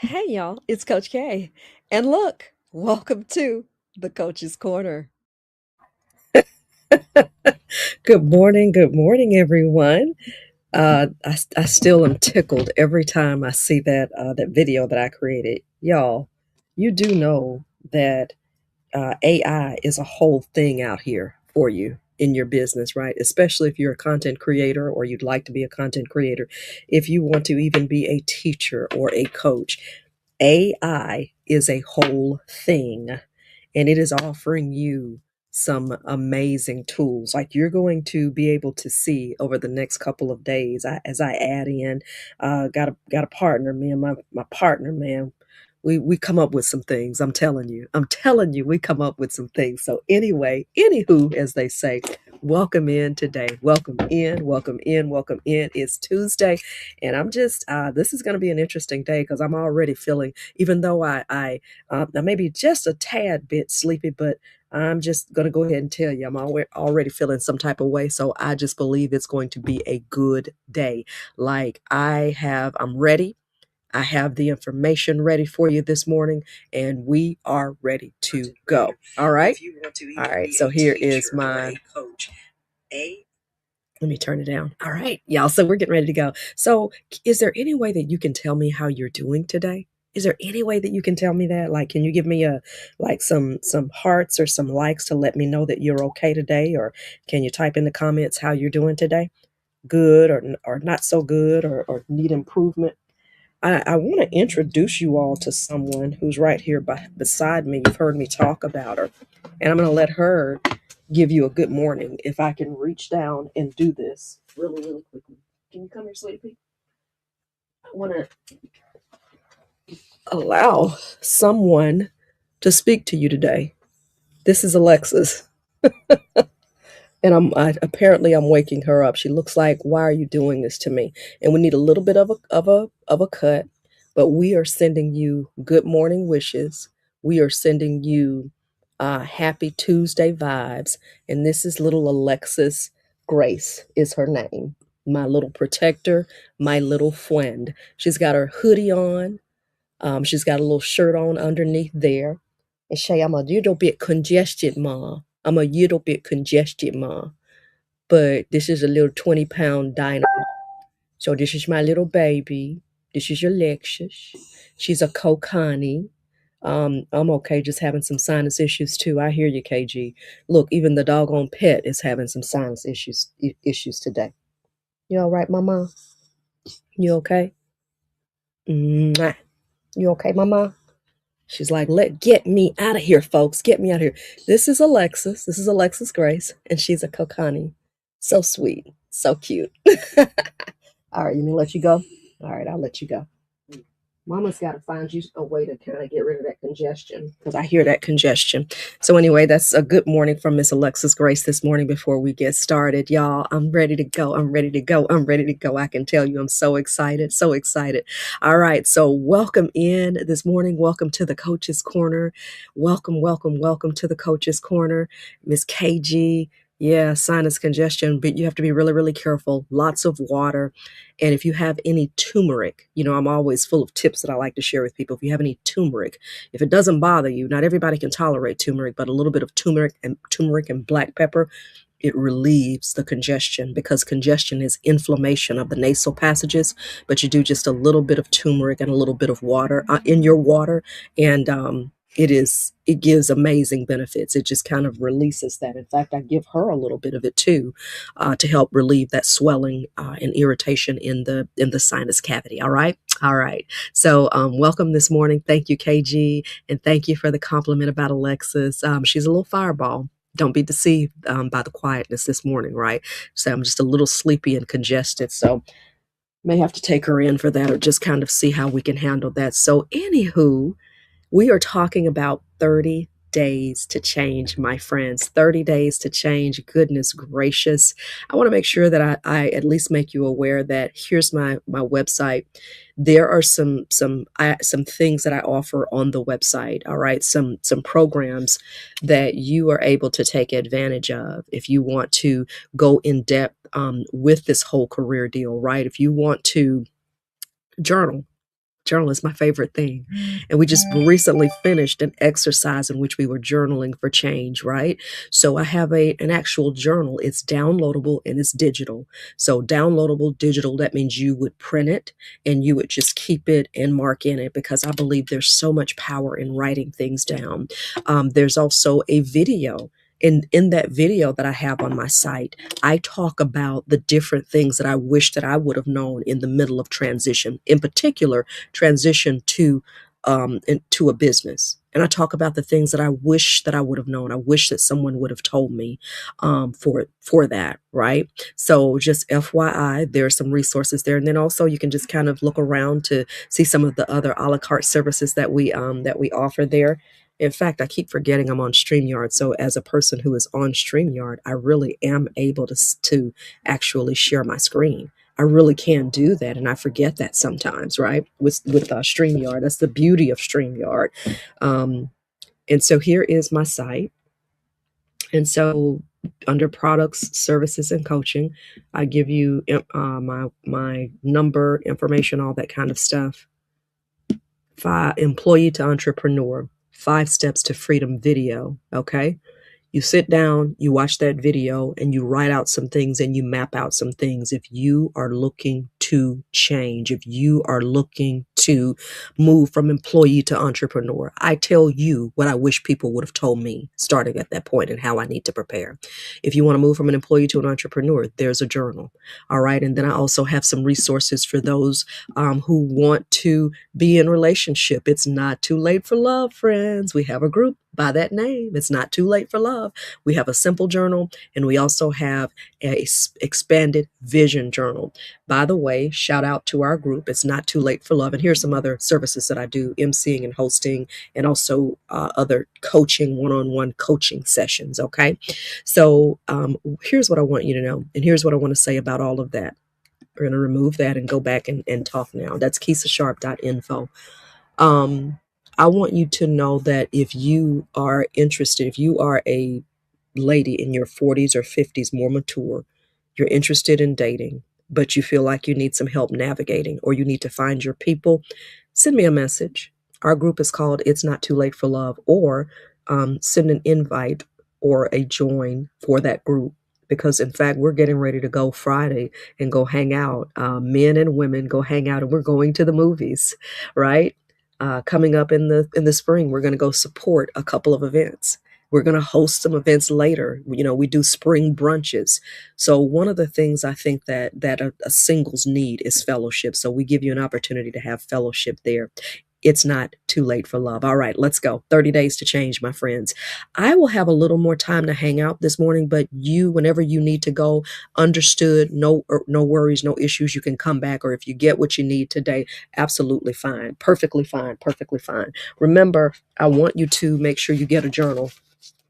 Hey y'all, it's Coach K. And look, welcome to the Coach's Corner. Good morning, everyone. I still am tickled every time I see that video that I created. Y'all, you do know that AI is a whole thing out here for you in your business, right? Especially if you're a content creator or you'd like to be a content creator. If you want to even be a teacher or a coach, AI is a whole thing and it is offering you some amazing tools. Like you're going to be able to see over the next couple of days as I add in, got a partner, man, my partner, man. We come up with some things. I'm telling you, we come up with some things. So anyway, anywho, as they say, welcome in today. Welcome in, welcome in, welcome in. It's Tuesday, and I'm just this is going to be an interesting day because I'm already feeling, even though I may be just a tad bit sleepy, but I'm just going to go ahead and tell you, already feeling some type of way. So I just believe it's going to be a good day. I'm ready. I have the information ready for you this morning, and we are ready to go. All right. All right. So here is my coach. Let me turn it down. All right, y'all. So we're getting ready to go. So, is there any way that you can tell me how you're doing today? Is there any way that you can tell me that? Like, can you give me some hearts or some likes to let me know that you're okay today? Or can you type in the comments how you're doing today? Good or not so good or need improvement? I want to introduce you all to someone who's right here beside me. You've heard me talk about her, and I'm going to let her give you a good morning if I can reach down and do this really, really quickly. Can you come here, Sleepy? I want to allow someone to speak to you today. This is Alexis. And apparently I'm waking her up. She looks like, why are you doing this to me? And we need a little bit of a cut, but we are sending you good morning wishes. We are sending you happy Tuesday vibes. And this is little Alexis Grace is her name. My little protector, my little friend. She's got her hoodie on. She's got a little shirt on underneath there. And Shay, I'm a little bit congested, Ma. I'm a little bit congested, Ma, but this is a little 20-pound dino. So this is my little baby. This is Alexis. She's a Kokani. I'm okay, just having some sinus issues too. I hear you, KG. Look, even the doggone pet is having some sinus issues today. You all right, Mama? You okay? Mwah. You okay, Mama? She's like, get me out of here, folks. Get me out of here. This is Alexis. This is Alexis Grace, and she's a Kokani. So sweet. So cute. All right, you mean let you go? All right, I'll let you go. Mama's got to find you a way to kind of get rid of that congestion because I hear that congestion. So, anyway, that's a good morning from Miss Alexis Grace this morning before we get started. Y'all, I'm ready to go. I'm ready to go. I'm ready to go. I can tell you I'm so excited. So excited. All right. So, welcome in this morning. Welcome to the Coach's Corner. Welcome, welcome, welcome to the Coach's Corner. Miss KG. Yeah, sinus congestion, but you have to be really, really careful. Lots of water. And if you have any turmeric, I'm always full of tips that I like to share with people. If you have any turmeric, if it doesn't bother you, not everybody can tolerate turmeric, but a little bit of turmeric and black pepper, it relieves the congestion because congestion is inflammation of the nasal passages. But you do just a little bit of turmeric and a little bit of water in your water, and it gives amazing benefits. It just kind of releases that. In fact, I give her a little bit of it too, to help relieve that swelling and irritation in the sinus cavity. All right. All right. So welcome this morning. Thank you, KG, and thank you for the compliment about Alexis. She's a little fireball. Don't be deceived by the quietness this morning, right? So I'm just a little sleepy and congested. So may have to take her in for that or just kind of see how we can handle that. So anywho, we are talking about 30 days to change, my friends. 30 days to change. Goodness gracious. I want to make sure that I at least make you aware that here's my website. There are some things that I offer on the website. All right. Some programs that you are able to take advantage of if you want to go in depth with this whole career deal, right? If you want to journal, Journal is my favorite thing. And we just recently finished an exercise in which we were journaling for change, right? So I have an actual journal. It's downloadable and it's digital. So downloadable digital, that means you would print it and you would just keep it and mark in it, because I believe there's so much power in writing things down. There's also a video. In that video that I have on my site, I talk about the different things that I wish that I would have known in the middle of transition, in particular, transition to a business. And I talk about the things that I wish that I would have known. I wish that someone would have told me for that, right? So just FYI, there are some resources there. And then also you can just kind of look around to see some of the other a la carte services that we offer there. In fact, I keep forgetting I'm on StreamYard. So as a person who is on StreamYard, I really am able to actually share my screen. I really can do that, and I forget that sometimes, right? With StreamYard, that's the beauty of StreamYard. And so here is my site. And so under products, services, and coaching, I give you my number, information, all that kind of stuff. Employee to entrepreneur, 5 steps to freedom video. Okay. You sit down, you watch that video, and you write out some things and you map out some things. If you are looking to change, if you are looking to move from employee to entrepreneur, I tell you what I wish people would have told me starting at that point and how I need to prepare. If you want to move from an employee to an entrepreneur, there's a journal. All right. And then I also have some resources for those who want to be in relationship. It's not too late for love, friends. We have a group by that name. It's not too late for love. We have a simple journal, and we also have a expanded vision journal. By the way, shout out to our group. It's not too late for love. And here's some other services that I do: emceeing and hosting, and also other coaching, one-on-one coaching sessions. Okay. So here's what I want you to know. And here's what I want to say about all of that. We're going to remove that and go back and talk now. That's KeishaSharp.info. I want you to know that if you are interested, if you are a lady in your 40s or 50s, more mature, you're interested in dating, but you feel like you need some help navigating, or you need to find your people, send me a message. Our group is called It's Not Too Late for Love, or send an invite or a join for that group. Because in fact, we're getting ready to go Friday and go hang out. Men and women go hang out, and we're going to the movies, right? Coming up in the spring, we're going to go support a couple of events. We're going to host some events later. You know, we do spring brunches. So one of the things I think that a singles need is fellowship. So we give you an opportunity to have fellowship there. It's not too late for love. All right, let's go. 30 days to change, my friends. I will have a little more time to hang out this morning, but you, whenever you need to go, understood, no worries, no issues. You can come back, or if you get what you need today, absolutely fine, perfectly fine, perfectly fine. Remember, I want you to make sure you get a journal,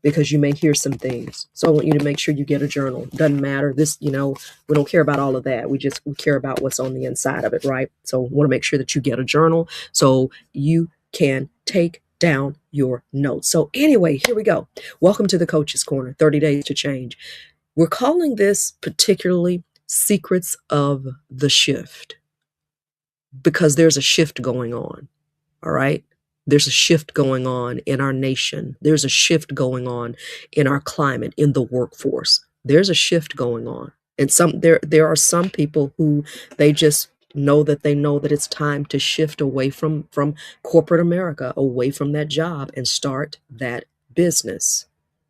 because you may hear some things. So I want you to make sure you get a journal. Doesn't matter. This, we don't care about all of that. We care about what's on the inside of it, right? So want to make sure that you get a journal so you can take down your notes. So anyway, here we go. Welcome to the Coach's Corner, 30 Days to Change. We're calling this particularly Secrets of the Shift, because there's a shift going on. All right. There's a shift going on in our nation. There's a shift going on in our climate, in the workforce. There's a shift going on. And there are some people who they just know that it's time to shift away from corporate America, away from that job, and start that business.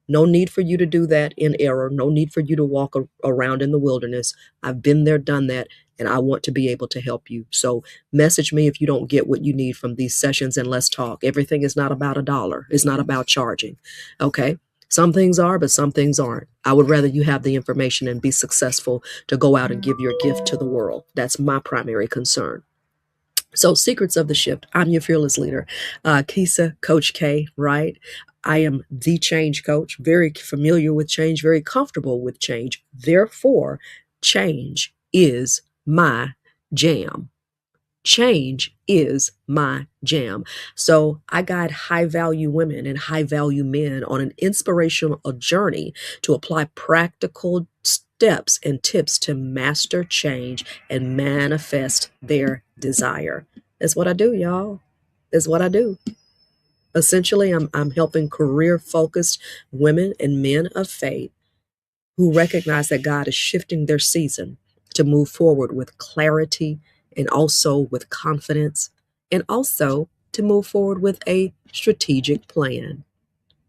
No need for you to do that in error. No need for you to walk around in the wilderness. I've been there, done that, and I want to be able to help you. So message me if you don't get what you need from these sessions, and let's talk. Everything is not about $1. It's not about charging. Okay? Some things are, but some things aren't. I would rather you have the information and be successful to go out and give your gift to the world. That's my primary concern. So Secrets of the Shift. I'm your fearless leader, Keisha, Coach K, right? I am the change coach, very familiar with change, very comfortable with change. Therefore, change is my jam. Change is my jam. So I guide high value women and high value men on an inspirational journey to apply practical steps and tips to master change and manifest their desire. It's what I do, y'all. It's what I do. Essentially, I'm helping career focused women and men of faith who recognize that God is shifting their season to move forward with clarity and also with confidence, and also to move forward with a strategic plan.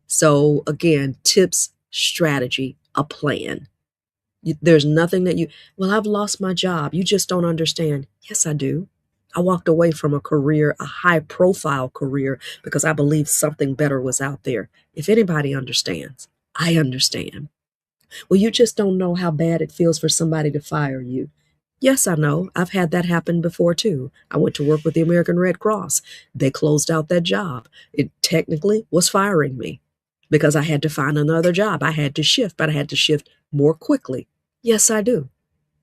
So, again, tips, strategy, a plan. There's nothing that well, I've lost my job. You just don't understand. Yes, I do. I walked away from a career, a high profile career, because I believed something better was out there. If anybody understands, I understand. Well, you just don't know how bad it feels for somebody to fire you. Yes, I know. I've had that happen before too. I went to work with the American Red Cross. They closed out that job. It technically was firing me because I had to find another job. I had to shift, but I had to shift more quickly. Yes, I do.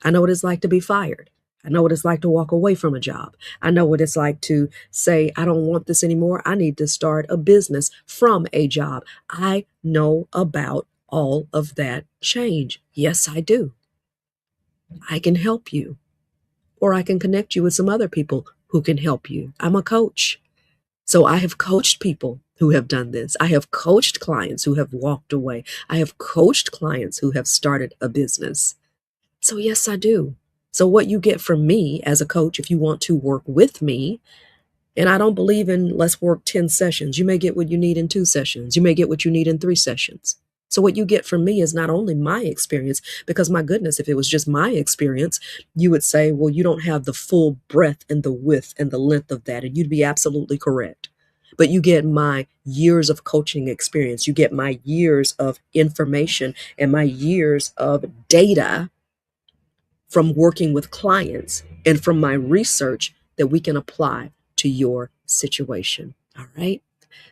I know what it's like to be fired. I know what it's like to walk away from a job. I know what it's like to say, I don't want this anymore. I need to start a business from a job. I know about all of that change. Yes, I do. I can help you, or I can connect you with some other people who can help you. I'm a coach. So I have coached people who have done this. I have coached clients who have walked away. I have coached clients who have started a business. So, yes, I do. So, what you get from me as a coach, if you want to work with me, and I don't believe in let's work 10 sessions. You may get what you need in 2 sessions. You may get what you need in 3 sessions. So, what you get from me is not only my experience, because my goodness, if it was just my experience, you would say, well, you don't have the full breadth and the width and the length of that. And you'd be absolutely correct. But you get my years of coaching experience. You get my years of information and my years of data from working with clients and from my research that we can apply to your situation. All right.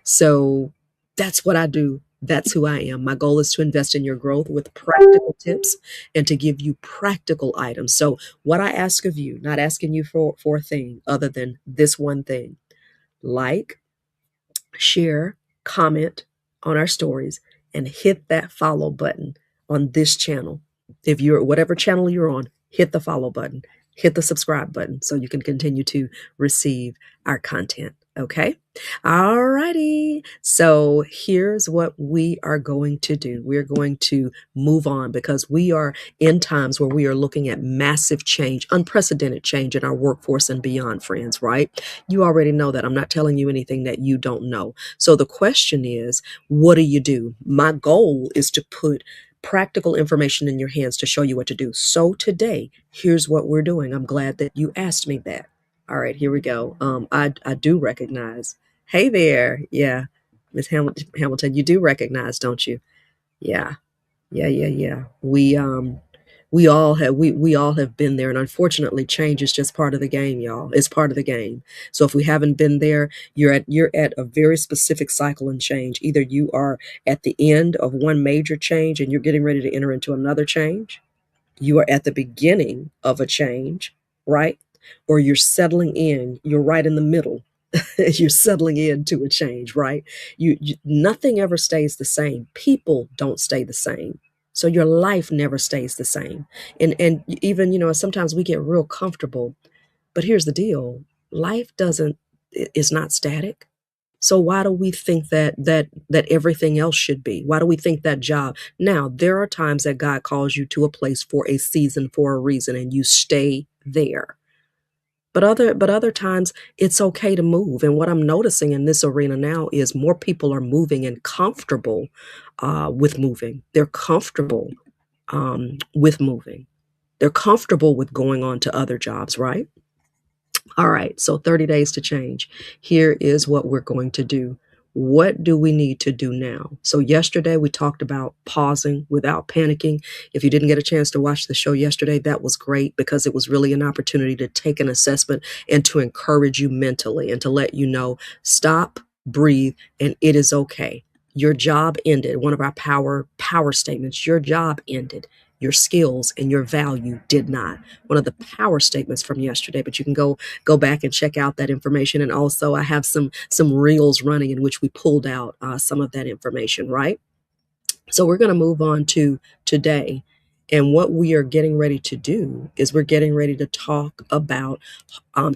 So that's what I do. That's who I am. My goal is to invest in your growth with practical tips and to give you practical items. So what I ask of you, not asking you for a thing other than this one thing: like, share, comment on our stories, and hit that follow button on this channel. If you're whatever channel you're on, hit the follow button, hit the subscribe button so you can continue to receive our content. Okay. All righty. So here's what we are going to do. We're going to move on because we are in times where we are looking at massive change, unprecedented change in our workforce and beyond, friends, right? You already know that. I'm not telling you anything that you don't know. So the question is, what do you do? My goal is to put practical information in your hands to show you what to do. So today, here's what we're doing. I'm glad that you asked me that. All right, here we go. I do recognize. Hey there. Yeah. Miss Hamilton, you do recognize, don't you? Yeah. Yeah. We all have been there, and unfortunately change is just part of the game, y'all. It's part of the game. So if we haven't been there, you're at a very specific cycle in change. Either you are at the end of one major change and you're getting ready to enter into another change. You are at the beginning of a change, right? Or you're settling in, you're right in the middle. You're settling into a change, right? Nothing ever stays the same. People don't stay the same. So your life never stays the same. And even, sometimes we get real comfortable, but here's the deal. Life doesn't is not static. So why do we think that everything else should be? Why do we think that job? Now, there are times that God calls you to a place for a season, for a reason, and you stay there. But other times it's okay to move. And what I'm noticing in this arena now is more people are moving and comfortable with moving. They're comfortable with moving. They're comfortable with going on to other jobs, right? All right, so 30 days to change. Here is what we're going to do. What do we need to do now? So yesterday we talked about pausing without panicking. If you didn't get a chance to watch the show yesterday, that was great because it was really an opportunity to take an assessment and to encourage you mentally and to let you know, stop, breathe, and it is okay. Your job ended. One of our power statements, your job ended. Your skills and your value did not. One of the power statements from yesterday, but you can go back and check out that information. And also I have some reels running in which we pulled out some of that information, right? So we're going to move on to today. And what we are getting ready to do is we're getting ready to talk about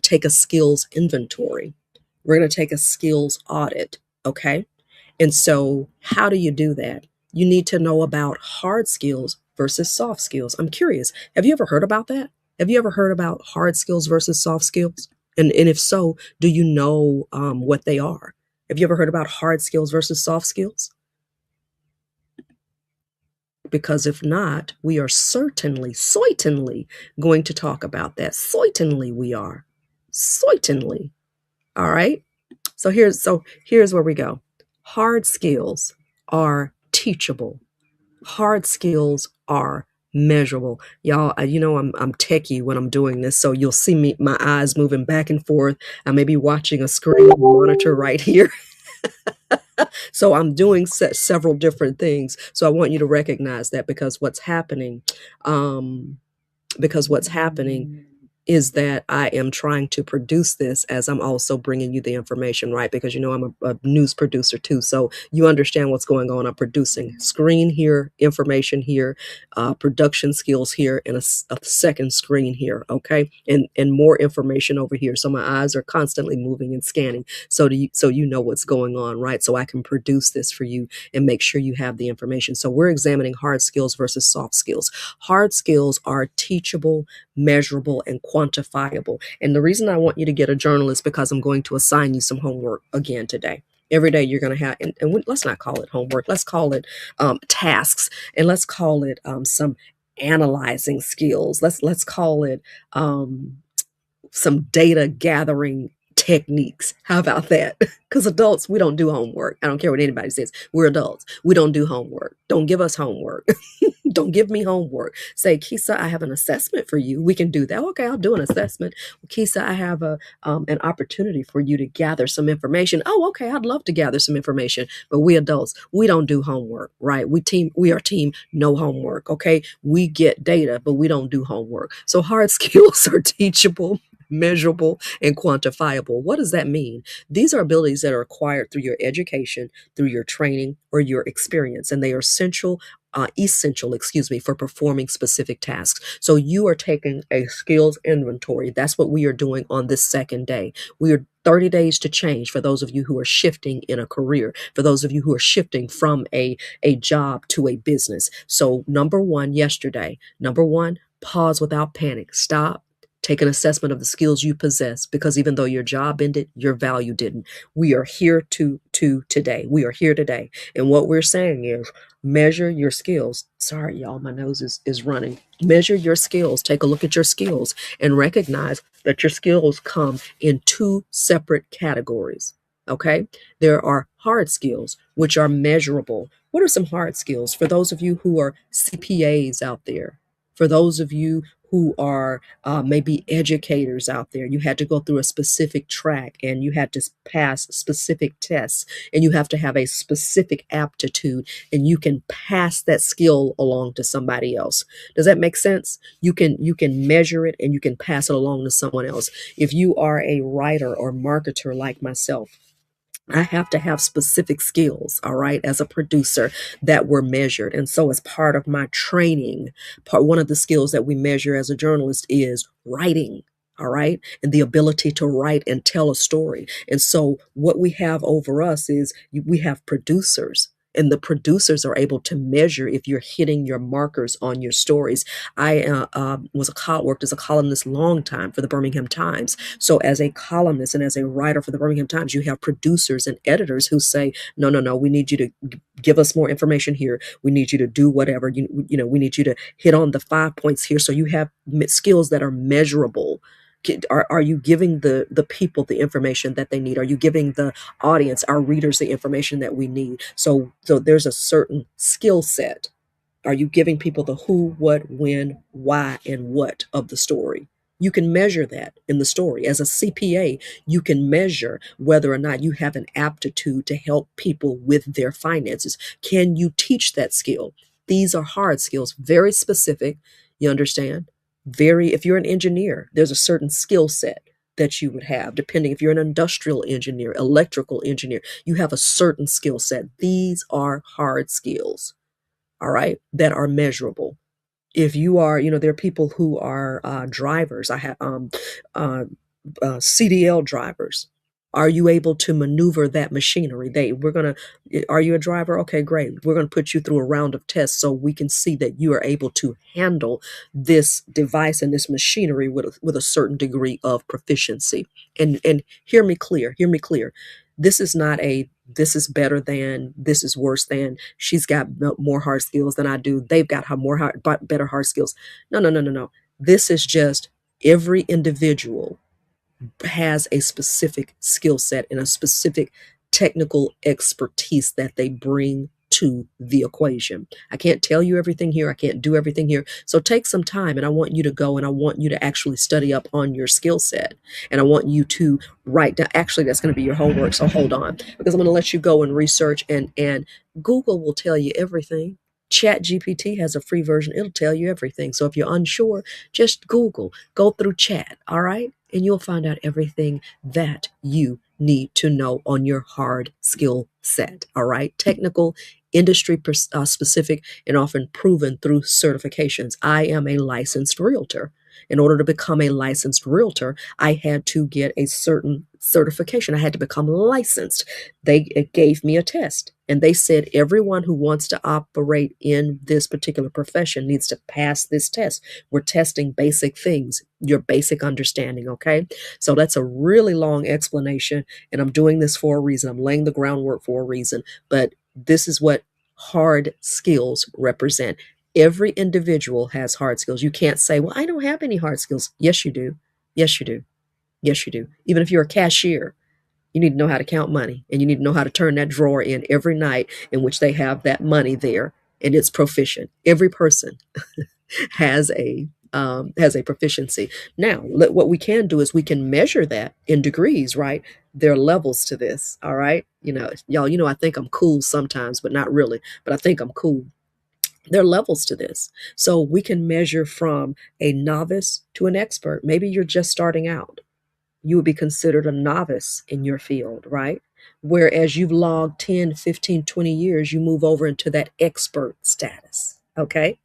take a skills inventory. We're going to take a skills audit. Okay. And so, how do you do that? You need to know about hard skills versus soft skills. I'm curious. Have you ever heard about that? Have you ever heard about hard skills versus soft skills? And if so, do you know what they are? Have you ever heard about hard skills versus soft skills? Because if not, we are certainly going to talk about that. Certainly we are. Certainly. All right. So here's where we go. Hard skills are teachable. Hard skills are measurable. Y'all, I'm techie when I'm doing this, so you'll see me my eyes moving back and forth. I may be watching a screen monitor right here. So I'm doing several different things. So I want you to recognize that um, because what's happening is that I am trying to produce this as I'm also bringing you the information, right? Because I'm a news producer too, so you understand what's going on. I'm producing screen here, information here, production skills here, and a second screen here, okay, and more information over here. So my eyes are constantly moving and scanning, so you know what's going on, right? So I can produce this for you and make sure you have the information. So we're examining hard skills versus soft skills. Hard skills are teachable, measurable, and quantifiable. And the reason I want you to get a journal is because I'm going to assign you some homework again today. Every day you're going to have, let's not call it homework. Let's call it tasks, and let's call it some analyzing skills. Let's call it some data gathering techniques. How about that? Because adults, we don't do homework. I don't care what anybody says. We're adults. We don't do homework. Don't give us homework. Don't give me homework. Say, Kisa, I have an assessment for you. We can do that. Okay, I'll do an assessment. Kisa, I have an opportunity for you to gather some information. Oh, okay, I'd love to gather some information. But we adults, we don't do homework, right? We are team no homework. Okay, we get data, but we don't do homework. So hard skills are teachable, measurable, and quantifiable. What does that mean? These are abilities that are acquired through your education, through your training, or your experience, and they are essential, for performing specific tasks. So you are taking a skills inventory. That's what we are doing on this second day. We are 30 days to change for those of you who are shifting in a career, for those of you who are shifting from a job to a business. So number one, pause without panic. Stop. Take an assessment of the skills you possess, because even though your job ended, your value didn't. We are here today. We are here today. And what we're saying is measure your skills. Sorry, y'all, my nose is running. Measure your skills. Take a look at your skills and recognize that your skills come in two separate categories. Okay? There are hard skills, which are measurable. What are some hard skills for those of you who are CPAs out there? For those of you who are maybe educators out there, you had to go through a specific track and you had to pass specific tests, and you have to have a specific aptitude, and you can pass that skill along to somebody else. Does that make sense? You can measure it and you can pass it along to someone else. If you are a writer or marketer like myself, I have to have specific skills, all right, as a producer that were measured. And so, as part of my training, one of the skills that we measure as a journalist is writing, all right, and the ability to write and tell a story. And so, what we have over us is we have producers. And the producers are able to measure if you're hitting your markers on your stories. I worked as a columnist long time for the Birmingham Times. So as a columnist and as a writer for the Birmingham Times, you have producers and editors who say, no, we need you to give us more information here. We need you to do whatever. We need you to hit on the 5 points here. So you have skills that are measurable. Are you giving the people the information that they need? Are you giving the audience, our readers, the information that we need? So there's a certain skill set. Are you giving people the who, what, when, why, and what of the story? You can measure that in the story. As a CPA, you can measure whether or not you have an aptitude to help people with their finances. Can you teach that skill? These are hard skills, very specific. You understand? If you're an engineer, there's a certain skill set that you would have, depending if you're an industrial engineer, electrical engineer, you have a certain skill set. These are hard skills, all right, that are measurable. If you are, there are people who are drivers. I have uh, CDL drivers. Are you able to maneuver that machinery? Are you a driver? Okay, great. We're gonna put you through a round of tests so we can see that you are able to handle this device and this machinery with a certain degree of proficiency. And hear me clear. This is not a this is better than, this is worse than, she's got more hard skills than I do, they've got better hard skills. No, no, no, no, no. This is just every individual has a specific skill set and a specific technical expertise that they bring to the equation. I can't tell you everything here. I can't do everything here. So take some time, and I want you to go and I want you to actually study up on your skill set. And I want you to write down, actually, that's going to be your homework. So hold on, because I'm going to let you go and research, and Google will tell you everything. Chat GPT has a free version. It'll tell you everything. So if you're unsure, just Google, go through chat. All right. And you'll find out everything that you need to know on your hard skill set. All right. Technical, industry specific, and often proven through certifications. I am a licensed realtor. In order to become a licensed realtor, I had to get a certain certification. I had to become licensed. It gave me a test, and they said everyone who wants to operate in this particular profession needs to pass this test. We're testing basic things, your basic understanding. Okay. So that's a really long explanation, and I'm doing this for a reason. I'm laying the groundwork for a reason, but this is what hard skills represent. Every individual has hard skills. You can't say, well, I don't have any hard skills. Yes, you do. Yes, you do. Yes, you do. Even if you're a cashier, you need to know how to count money, and you need to know how to turn that drawer in every night in which they have that money there, and it's proficient. Every person has a proficiency. Now, what we can do is we can measure that in degrees, right? There are levels to this, all right? Y'all, I think I'm cool sometimes, but not really. But I think I'm cool. There are levels to this. So we can measure from a novice to an expert. Maybe you're just starting out. You would be considered a novice in your field, right? Whereas you've logged 10, 15, 20 years, you move over into that expert status. Okay.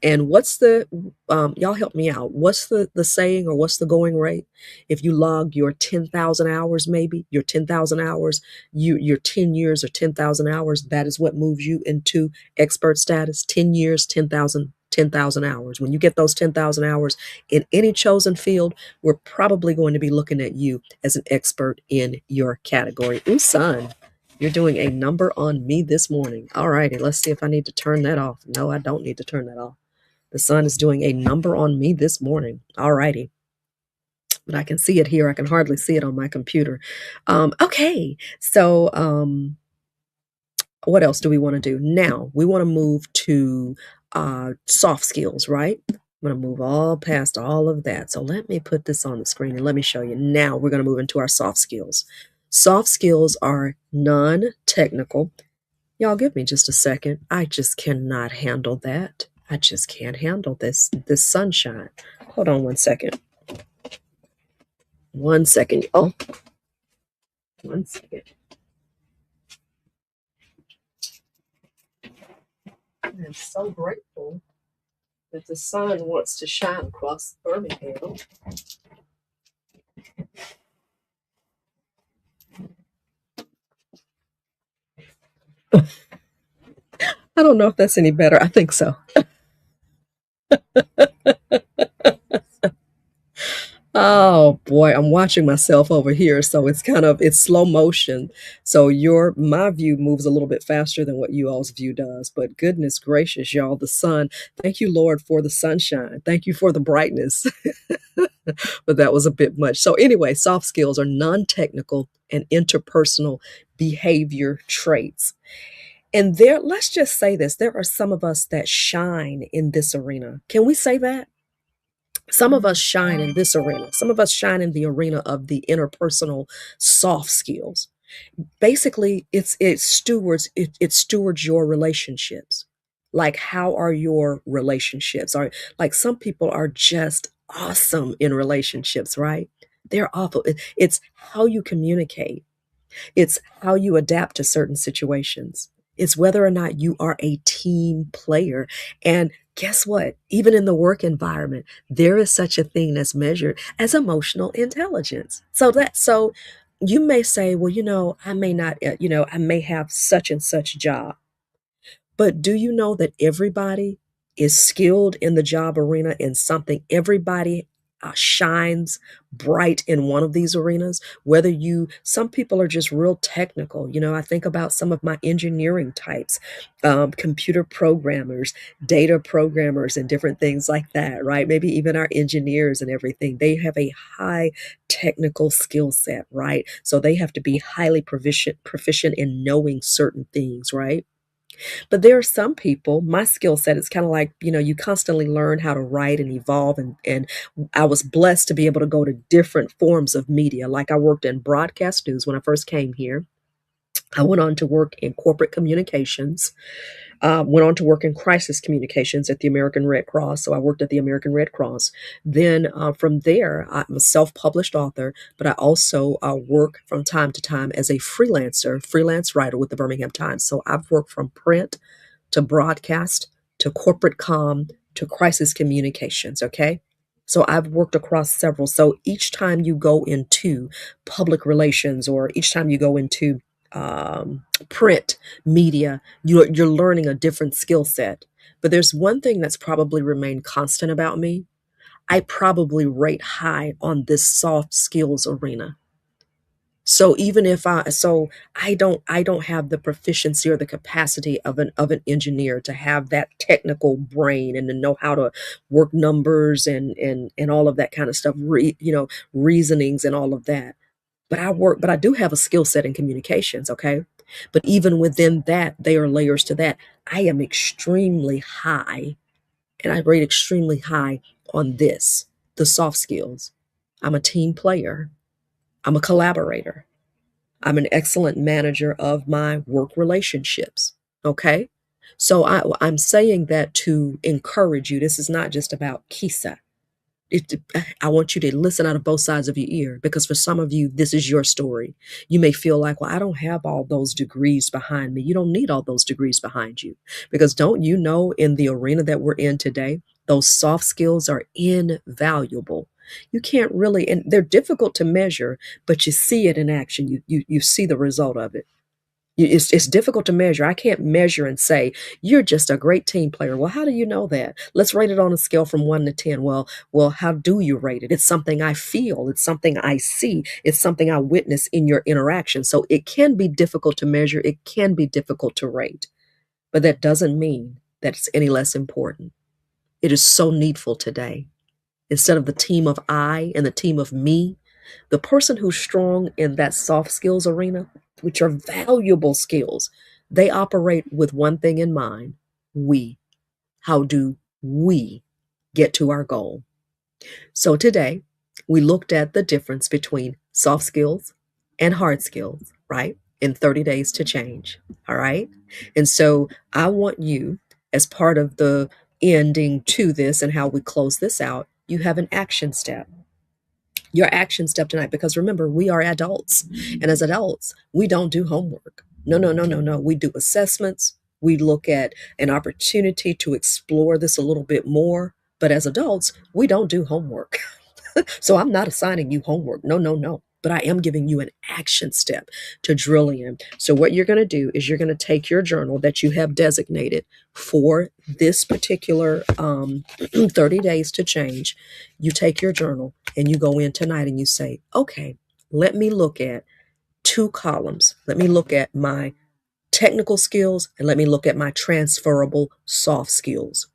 And what's y'all help me out. What's the saying, or what's the going rate? If you log your 10,000 hours, maybe your 10,000 hours, your 10 years or 10,000 hours, that is what moves you into expert status. 10 years, 10,000 hours. When you get those 10,000 hours in any chosen field, we're probably going to be looking at you as an expert in your category. Ooh, son, you're doing a number on me this morning. All righty, let's see if I need to turn that off. No, I don't need to turn that off. The sun is doing a number on me this morning. All righty. But I can see it here. I can hardly see it on my computer. Okay, so what else do we want to do? Now, we want to move to soft skills, right? I'm going to move all past all of that. So let me put this on the screen and let me show you. Now we're going to move into our soft skills. Soft skills are non-technical. Y'all give me just a second. I just cannot handle that. I just can't handle this sunshine. Hold on one second. One second. Oh, one second. I'm so grateful that the sun wants to shine across Birmingham. I don't know if that's any better. I think so. Oh boy, I'm watching myself over here, so it's slow motion. So my view moves a little bit faster than what you all's view does. But goodness gracious, y'all, the sun. Thank you, Lord, for the sunshine. Thank you for the brightness. But that was a bit much. So anyway, soft skills are non-technical and interpersonal behavior traits. And let's just say this, there are some of us that shine in this arena. Can we say that? Some of us shine in this arena. Some of us shine in the arena of the interpersonal soft skills. Basically, it stewards your relationships. Like, how are your relationships? Are like, some people are just awesome in relationships, right? They're awful. It's how you communicate. It's how you adapt to certain situations. It's whether or not you are a team player. And Guess what? Even in the work environment, there is such a thing as measured as emotional intelligence. So you may say, well, I may not, I may have such and such job. But do you know that everybody is skilled in the job arena in something? Everybody shines bright in one of these arenas. Some people are just real technical. I think about some of my engineering types, computer programmers, data programmers, and different things like that, right? Maybe even our engineers and everything. They have a high technical skill set, right? So they have to be highly proficient in knowing certain things, right? But there are some people, my skill set is kind of like, you constantly learn how to write and evolve. And I was blessed to be able to go to different forms of media. Like I worked in broadcast news when I first came here. I went on to work in corporate communications, went on to work in crisis communications at the American Red Cross. So I worked at the American Red Cross. Then from there, I'm a self-published author, but I also work from time to time as a freelance writer with the Birmingham Times. So I've worked from print to broadcast to corporate to crisis communications. Okay. So I've worked across several. So each time you go into public relations or each time you go into print media, you're learning a different skill set. But there's one thing that's probably remained constant about me. I probably rate high on this soft skills arena. So even if I don't have the proficiency or the capacity of an engineer to have that technical brain and to know how to work numbers and all of that kind of stuff, reasonings and all of that. But I do have a skill set in communications, okay? But even within that, there are layers to that. I am extremely high, and I rate extremely high on the soft skills. I'm a team player. I'm a collaborator. I'm an excellent manager of my work relationships. Okay. So I'm saying that to encourage you. This is not just about Kisa. I want you to listen out of both sides of your ear because for some of you, this is your story. You may feel like, well, I don't have all those degrees behind me. You don't need all those degrees behind you because don't you know in the arena that we're in today, those soft skills are invaluable. You can't really, and they're difficult to measure, but you see it in action. You see the result of it. It's difficult to measure. I can't measure and say, you're just a great team player. Well, how do you know that? Let's rate it on a scale from 1 to 10. Well, how do you rate it? It's something I feel. It's something I see. It's something I witness in your interaction. So it can be difficult to measure. It can be difficult to rate, but that doesn't mean that it's any less important. It is so needful today. Instead of the team of I and the team of me, the person who's strong in that soft skills arena, which are valuable skills, they operate with one thing in mind: we. How do we get to our goal? So today, we looked at the difference between soft skills and hard skills, right? In 30 days to change. All right. And so I want you, as part of the ending to this and how we close this out, you have an action step. Your action step tonight, because remember, we are adults. And as adults, we don't do homework. No, no, no, no, no. We do assessments. We look at an opportunity to explore this a little bit more. But as adults, we don't do homework. So I'm not assigning you homework. No, no, no. But I am giving you an action step to drill in. So what you're going to do is you're going to take your journal that you have designated for this particular 30 days to change. You take your journal and you go in tonight and you say, okay, let me look at 2 columns. Let me look at my technical skills and let me look at my transferable soft skills.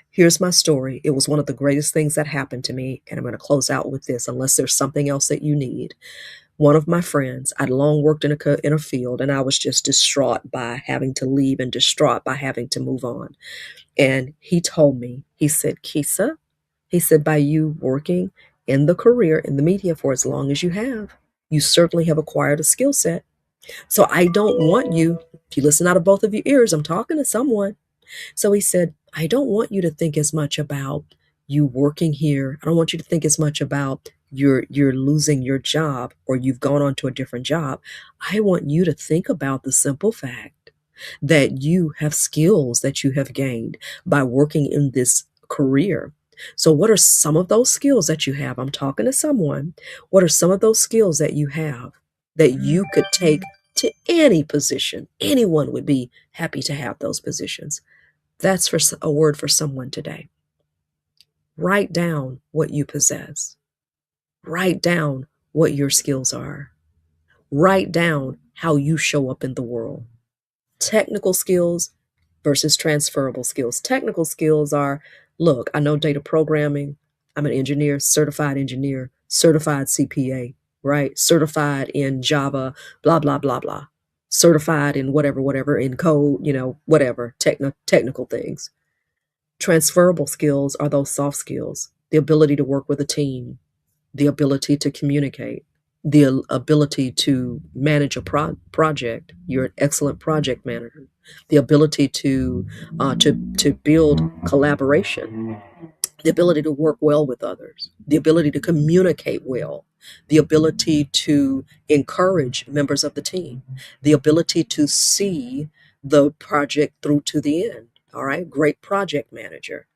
Here's my story. It was one of the greatest things that happened to me. And I'm going to close out with this, unless there's something else that you need. One of my friends, I'd long worked in a field, and I was just distraught by having to leave and distraught by having to move on. And he told me, he said, Kisa, he said, by you working in the career, in the media for as long as you have, you certainly have acquired a skill set. So I don't want you, if you listen out of both of your ears, I'm talking to someone. So he said, I don't want you to think as much about you working here. I don't want you to think as much about you're losing your job or you've gone on to a different job. I want you to think about the simple fact that you have skills that you have gained by working in this career. So, what are some of those skills that you have? I'm talking to someone. What are some of those skills that you have that you could take to any position? Anyone would be happy to have those positions. That's for a word for someone today. Write down what you possess. Write down what your skills are. Write down how you show up in the world. Technical skills versus transferable skills. Technical skills are, look, I know data programming. I'm an engineer, certified CPA, right? Certified in Java, blah, blah, blah, blah. Certified in whatever, in code, whatever, technical things. Transferable skills are those soft skills, the ability to work with a team, the ability to communicate, the ability to manage a project. You're an excellent project manager. The ability to build collaboration, the ability to work well with others, the ability to communicate well, the ability to encourage members of the team, the ability to see the project through to the end. All right, great project manager.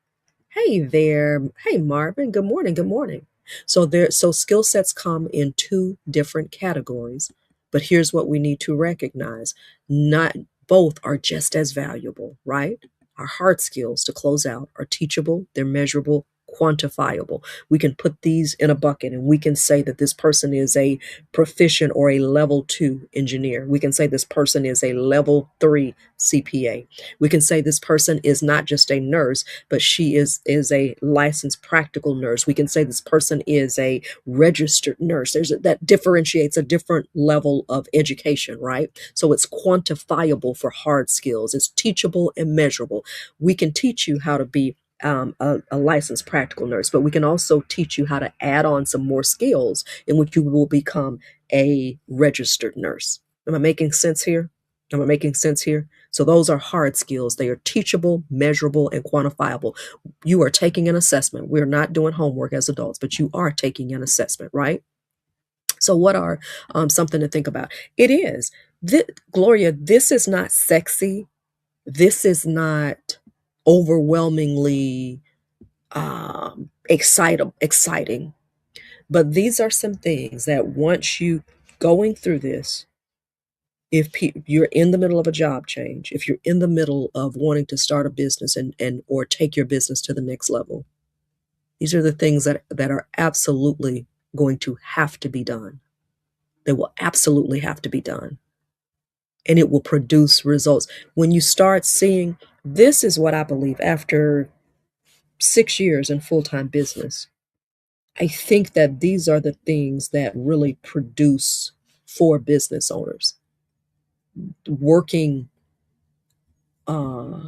Hey there. Hey Marvin. Good morning. Good morning. So skill sets come in two different categories, but here's what we need to recognize. Not both are just as valuable, right? Our hard skills, to close out, are teachable, they're measurable, quantifiable. We can put these in a bucket and we can say that this person is a proficient or a level 2 engineer. We can say this person is a level 3 CPA. We can say this person is not just a nurse, but she is a licensed practical nurse. We can say this person is a registered nurse. That differentiates a different level of education, right? So it's quantifiable for hard skills. It's teachable and measurable. We can teach you how to be a licensed practical nurse, but we can also teach you how to add on some more skills in which you will become a registered nurse. Am I making sense here? Am I making sense here? So those are hard skills. They are teachable, measurable, and quantifiable. You are taking an assessment. We're not doing homework as adults, but you are taking an assessment, right? So what are something to think about? It is, Gloria, this is not sexy. This is not overwhelmingly exciting. But these are some things that once you going through this, if you're in the middle of a job change, if you're in the middle of wanting to start a business and or take your business to the next level, these are the things that are absolutely going to have to be done. They will absolutely have to be done. And it will produce results. When you start seeing, this is what I believe after 6 years in full-time business, I think that these are the things that really produce for business owners. Working uh,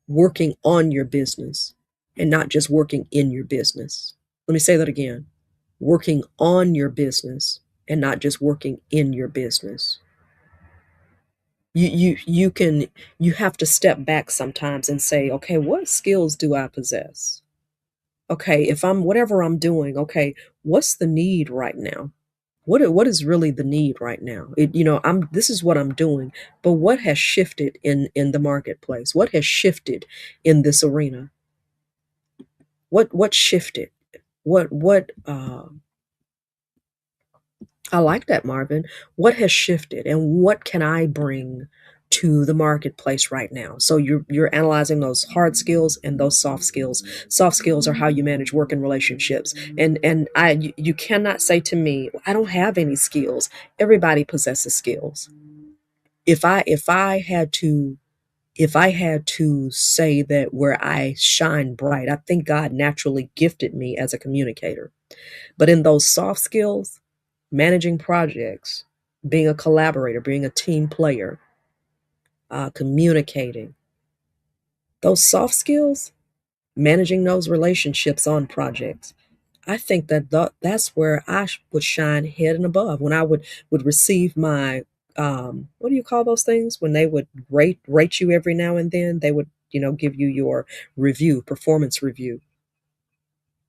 working on your business and not just working in your business. Let me say that again. Working on your business and not just working in your business. You have to step back sometimes and say, okay, what skills do I possess? Okay, if I'm whatever I'm doing, okay, what's the need right now? What is really the need right now? I'm this is what I'm doing, but what has shifted in the marketplace? What has shifted in this arena? What shifted? What I like that, Marvin. What has shifted and what can I bring to the marketplace right now? So you're analyzing those hard skills and those soft skills. Soft skills are how you manage work and relationships. And you cannot say to me, I don't have any skills. Everybody possesses skills. If I had to say that where I shine bright, I think God naturally gifted me as a communicator. But in those soft skills, managing projects, being a collaborator, being a team player, communicating, those soft skills, managing those relationships on projects, I think that that's where I would shine head and above. When I would receive my what do you call those things? When they would rate you every now and then, they would give you your review, performance review.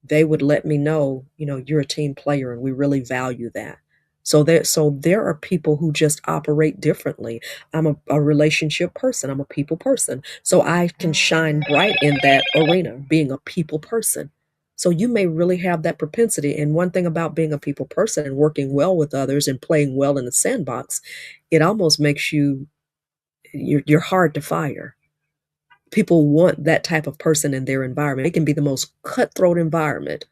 They would let me know, you're a team player and we really value that. So there are people who just operate differently. I'm a relationship person. I'm a people person. So I can shine bright in that arena, being a people person. So you may really have that propensity. And one thing about being a people person and working well with others and playing well in the sandbox, it almost makes you're hard to fire. People want that type of person in their environment. It can be the most cutthroat environment,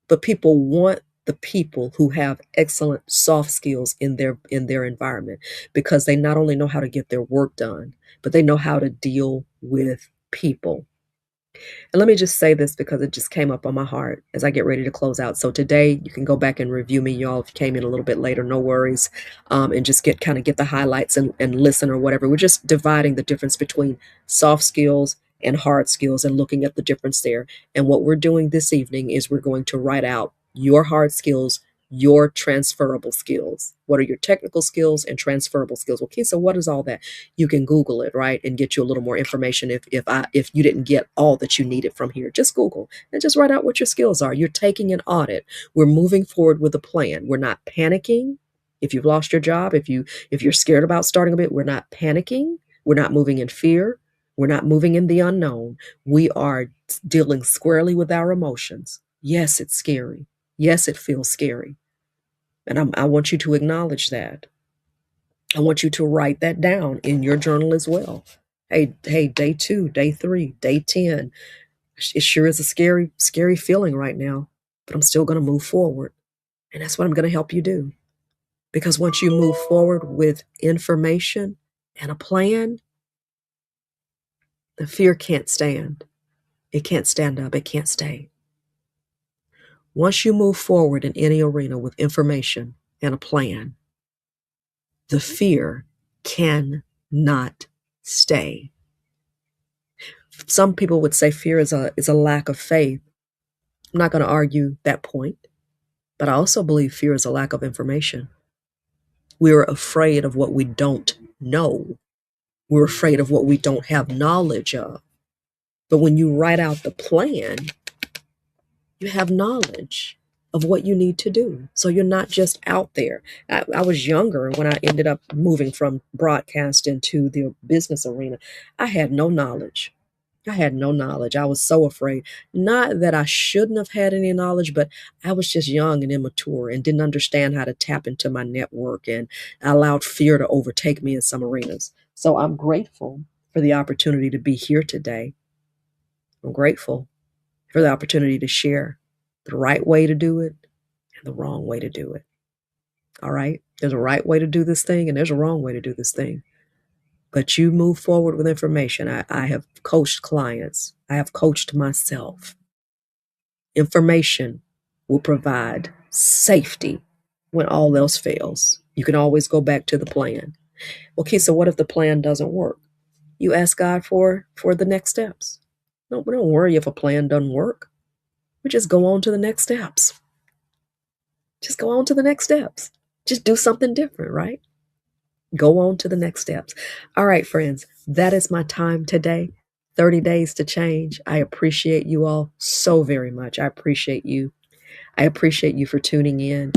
but people want the people who have excellent soft skills in their environment, because they not only know how to get their work done, but they know how to deal with people. And let me just say this because it just came up on my heart as I get ready to close out. So today you can go back and review me, y'all. If you came in a little bit later, no worries. And just get the highlights and listen or whatever. We're just dividing the difference between soft skills and hard skills and looking at the difference there. And what we're doing this evening is we're going to write out your hard skills, your transferable skills. What are your technical skills and transferable skills? Okay, so what is all that? You can Google it, right, and get you a little more information if you didn't get all that you needed from here. Just Google and just write out what your skills are. You're taking an audit. We're moving forward with a plan. We're not panicking. If you've lost your job, if you're scared about starting a bit, we're not panicking. We're not moving in fear. We're not moving in the unknown. We are dealing squarely with our emotions. Yes, it's scary. Yes, it feels scary. And I want you to acknowledge that. I want you to write that down in your journal as well. Hey, day 2, day 3, day 10. It sure is a scary, scary feeling right now, but I'm still going to move forward. And that's what I'm going to help you do. Because once you move forward with information and a plan, the fear can't stand. It can't stand up. It can't stay. Once you move forward in any arena with information and a plan, the fear cannot stay. Some people would say fear is a lack of faith. I'm not going to argue that point, but I also believe fear is a lack of information. We're afraid of what we don't know. We're afraid of what we don't have knowledge of. But when you write out the plan, you have knowledge of what you need to do. So you're not just out there. I was younger when I ended up moving from broadcast into the business arena. I had no knowledge. I had no knowledge. I was so afraid. Not that I shouldn't have had any knowledge, but I was just young and immature and didn't understand how to tap into my network, and I allowed fear to overtake me in some arenas. So I'm grateful for the opportunity to be here today. I'm grateful for the opportunity to share the right way to do it and the wrong way to do it. All right? There's a right way to do this thing and there's a wrong way to do this thing. But you move forward with information. I have coached clients. I have coached myself. Information will provide safety when all else fails. You can always go back to the plan. Okay, so what if the plan doesn't work? You ask God for the next steps. No, we don't worry if a plan doesn't work. We just go on to the next steps. Just go on to the next steps. Just do something different, right? Go on to the next steps. All right, friends, that is my time today. 30 days to change. I appreciate you all so very much. I appreciate you. I appreciate you for tuning in.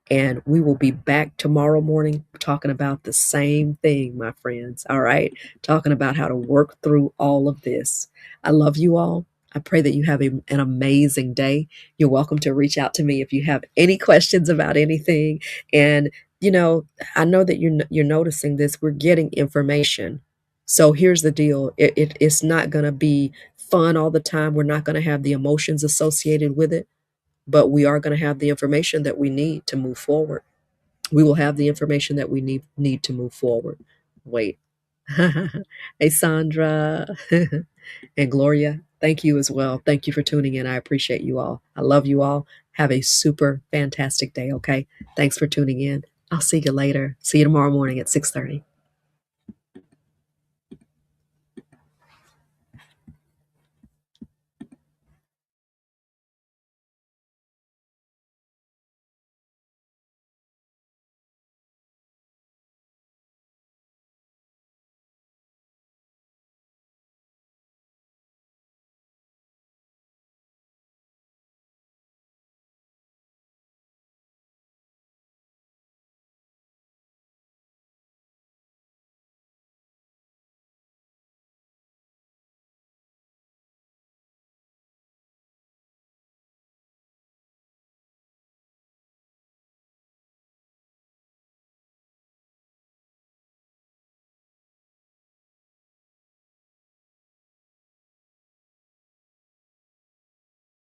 And we will be back tomorrow morning talking about the same thing, my friends. All right. Talking about how to work through all of this. I love you all. I pray that you have an amazing day. You're welcome to reach out to me if you have any questions about anything. And, I know that you're noticing this. We're getting information. So here's the deal. It's not going to be fun all the time. We're not going to have the emotions associated with it, but we are going to have the information that we need to move forward. We will have the information that we need to move forward. Wait. Hey, Sandra and Gloria, thank you as well. Thank you for tuning in. I appreciate you all. I love you all. Have a super fantastic day, okay? Thanks for tuning in. I'll see you later. See you tomorrow morning at 6:30.